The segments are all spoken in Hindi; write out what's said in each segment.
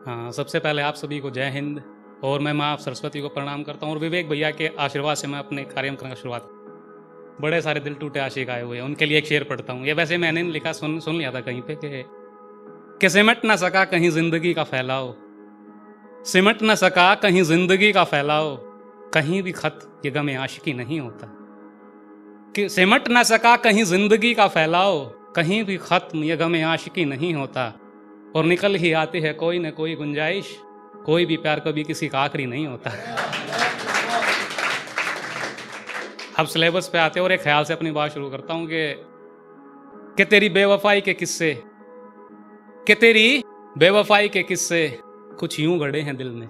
हाँ, सबसे पहले आप सभी को जय हिंद। और मैं माँ सरस्वती को प्रणाम करता हूँ और विवेक भैया के आशीर्वाद से मैं अपने कार्यक्रम का शुरुआत। बड़े सारे दिल टूटे आशिक आए हुए हैं, उनके लिए एक शेर पढ़ता हूँ। ये वैसे मैंने नहीं लिखा, सुन लिया था कहीं पे कि सिमट ना सका कहीं जिंदगी का फैलाओ, सिमट ना सका कहीं जिंदगी का फैलाओ, कहीं भी खत ये गमे आशिकी नहीं होता। कि सिमट ना सका कहीं जिंदगी का फैलाओ, कहीं भी खत्म ये गमे आशिकी नहीं होता। और निकल ही आती है कोई न कोई गुंजाइश, कोई भी प्यार कभी किसी का आखिरी नहीं होता। अब सिलेबस पे आते हैं और एक ख्याल से अपनी बात शुरू करता हूं कि तेरी बेवफाई के किस्से, कि तेरी बेवफाई के किस्से कुछ यूं गड़े हैं दिल में,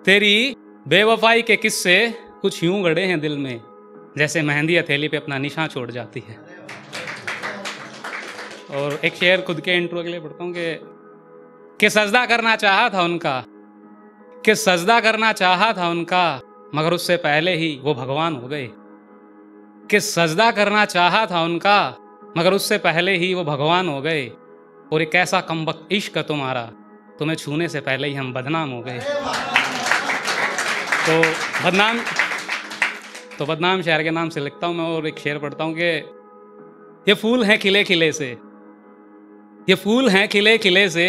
तेरी बेवफाई के किस्से कुछ यूं गड़े हैं दिल में, जैसे मेहंदी हथेली पे अपना निशान छोड़ जाती है। और एक शेर खुद के इंट्रो के लिए पढ़ता हूं कि सजदा करना चाहा था उनका, कि सजदा करना चाहा था उनका, मगर उससे पहले ही वो भगवान हो गए। कि सजदा करना चाहा था उनका, मगर उससे पहले ही वो भगवान हो गए। और एक ऐसा कमबख्त इश्क तुम्हारा, तुम्हें छूने से पहले ही हम बदनाम हो गए। तो बदनाम शहर के नाम से लिखता हूं मैं और एक शेर पढ़ता हूं कि ये फूल हैं खिले खिले से, ये फूल हैं खिले खिले से,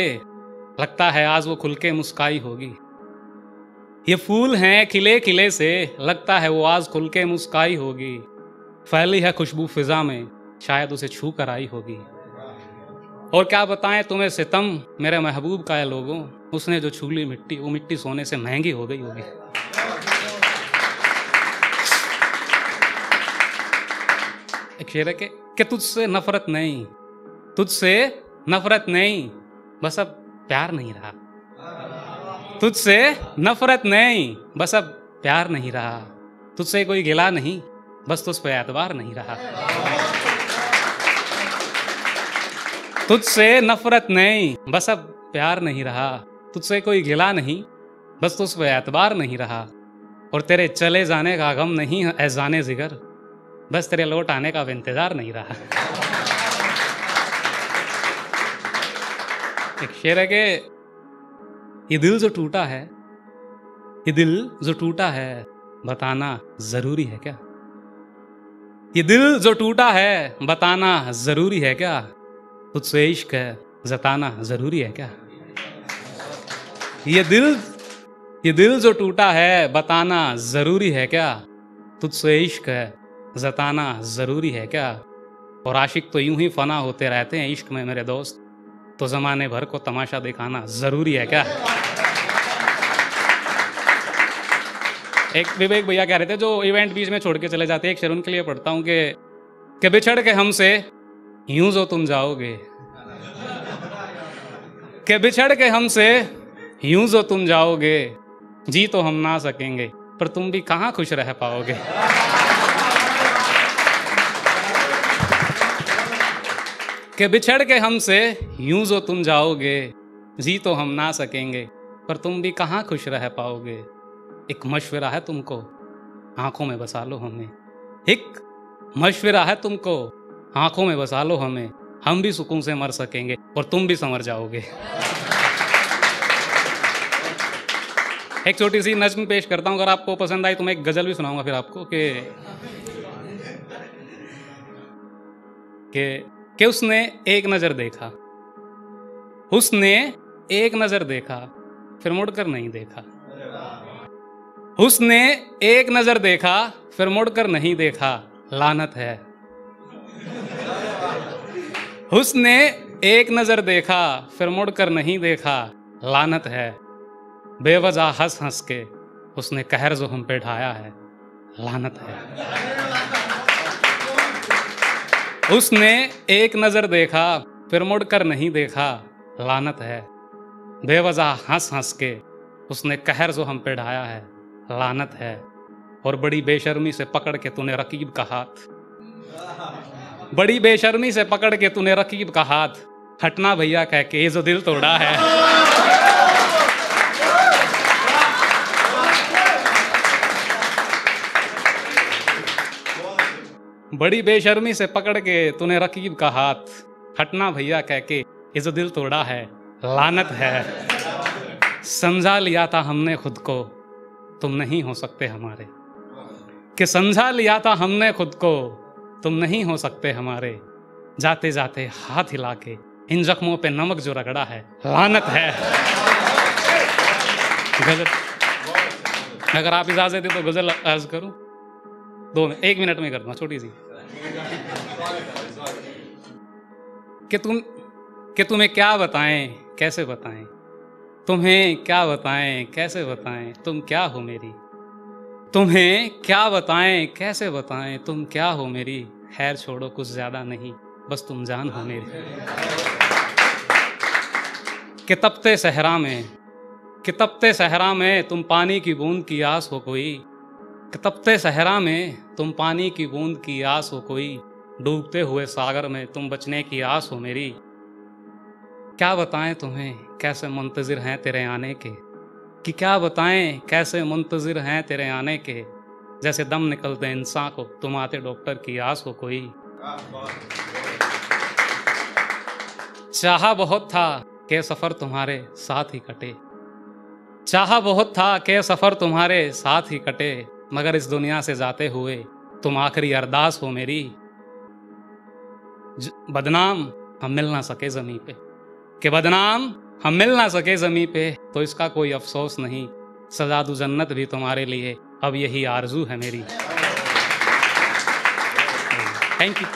लगता है आज वो खुल के मुस्काई होगी। ये फूल हैं खिले खिले से, लगता है वो आज खुल के मुस्काई होगी। फैली है खुशबू फिजा में, शायद उसे छू कर आई होगी। और क्या बताएं तुम्हें सितम मेरे महबूब का है लोगों, उसने जो छू ली मिट्टी, वो मिट्टी सोने से महंगी हो गई होगी। एक शेर है कि तुझसे नफरत नहीं, तुझसे नफरत नहीं, बस अब प्यार नहीं रहा। तुझसे नफरत नहीं, बस अब प्यार नहीं रहा। तुझसे कोई गिला नहीं, बस तुझ पे एतबार नहीं रहा। तुझसे नफरत नहीं, बस अब प्यार नहीं रहा। तुझसे कोई गिला नहीं, बस तुझ पे एतबार नहीं रहा। और तेरे चले जाने का गम नहीं है ऐ जाने जिगर, बस तेरे लौट आने का इंतजार नहीं रहा। एक शेर है कि ये दिल जो टूटा है, ये दिल जो टूटा है, बताना जरूरी है क्या? ये दिल जो टूटा है, बताना जरूरी है क्या? तुझसे इश्क है, जताना जरूरी है क्या? ये दिल जो टूटा है, बताना जरूरी है क्या? तुझसे इश्क है, जताना जरूरी है क्या? और आशिक तो यूं ही फना होते रहते हैं इश्क में मेरे दोस्त, तो जमाने भर को तमाशा दिखाना जरूरी है क्या? एक विवेक भैया कह रहे थे जो इवेंट बीच में छोड़ के चले जाते हैं, एक शेर उनके लिए पढ़ता हूं कि बिछड़ के हमसे यूं जो तुम जाओगे, कि बिछड़ के हमसे यूं जो तुम जाओगे, जी तो हम ना सकेंगे पर तुम भी कहां खुश रह पाओगे। कि बिछड़ के हमसे यूं जो तुम जाओगे, जी तो हम ना सकेंगे पर तुम भी कहां खुश रह पाओगे। एक मशवरा है तुमको, आंखों में बसा लो हमें। एक मशवरा है तुमको, आंखों में बसा लो हमें, हम भी सुकून से मर सकेंगे और तुम भी संवर जाओगे। एक छोटी सी नज्म पेश करता हूं, अगर आपको पसंद आई तो मैं एक गजल भी सुनाऊंगा फिर आपको कि उसने एक नजर देखा, उसने एक नजर देखा, फिर मुड़कर नहीं देखा। उसने एक नजर देखा, फिर मुड़कर नहीं देखा, लानत है। उसने एक नजर देखा, फिर मुड़कर नहीं देखा, लानत है। बेवजह हंस हंस के उसने कहर जो हम पे ढाया है, लानत है। उसने एक नजर देखा, फिर मुड़कर नहीं देखा, लानत है। बेवजह हंस हंस के उसने कहर जो हम पे ढाया है, लानत है। और बड़ी बेशर्मी से पकड़ के तूने रकीब का हाथ, बड़ी बेशर्मी से पकड़ के तूने रकीब का हाथ, हटना भैया कह के ये जो दिल तोड़ा है। बड़ी बेशर्मी से पकड़ के तूने रकीब का हाथ, हटना भैया कह के ये जो दिल तोड़ा है, लानत है। समझा लिया था हमने खुद को, तुम नहीं हो सकते हमारे। कि समझा लिया था हमने खुद को, तुम नहीं हो सकते हमारे। जाते जाते हाथ हिला के इन जख्मों पे नमक जो रगड़ा है, लानत है। गजल, अगर आप इजाजत दे तो गजल अर्ज करूं? 1 मिनट में कर दूंगा, छोटी सी। कि तुम्हें क्या बताएं कैसे बताएं, तुम्हें क्या बताएं कैसे बताएं, तुम क्या हो मेरी। तुम्हें क्या बताएं कैसे बताएं, तुम क्या हो मेरी। खैर छोड़ो कुछ ज्यादा नहीं, बस तुम जान हो मेरी। कि तपते सहरा में, कि तपते सहरा में तुम पानी की बूंद की आस हो कोई। कि तपते सहरा में तुम पानी की बूंद की आस हो कोई। डूबते हुए सागर में तुम बचने की आस हो मेरी। क्या बताएं तुम्हें कैसे मुंतजिर हैं तेरे आने के। कि क्या बताएं कैसे मुंतजिर हैं तेरे आने के। जैसे दम निकलते इंसान को, तुम आते डॉक्टर की आस हो कोई। चाहा बहुत था कि सफर तुम्हारे साथ ही कटे। चाहा बहुत था कि सफर तुम्हारे साथ ही कटे, मगर इस दुनिया से जाते हुए तुम आखिरी अरदास हो मेरी। बदनाम हम मिल ना सके जमीन पे, कि बदनाम हम मिल ना सके जमीन पे, तो इसका कोई अफसोस नहीं। सजा दूं जन्नत भी तुम्हारे लिए, अब यही आरजू है मेरी। Thank you.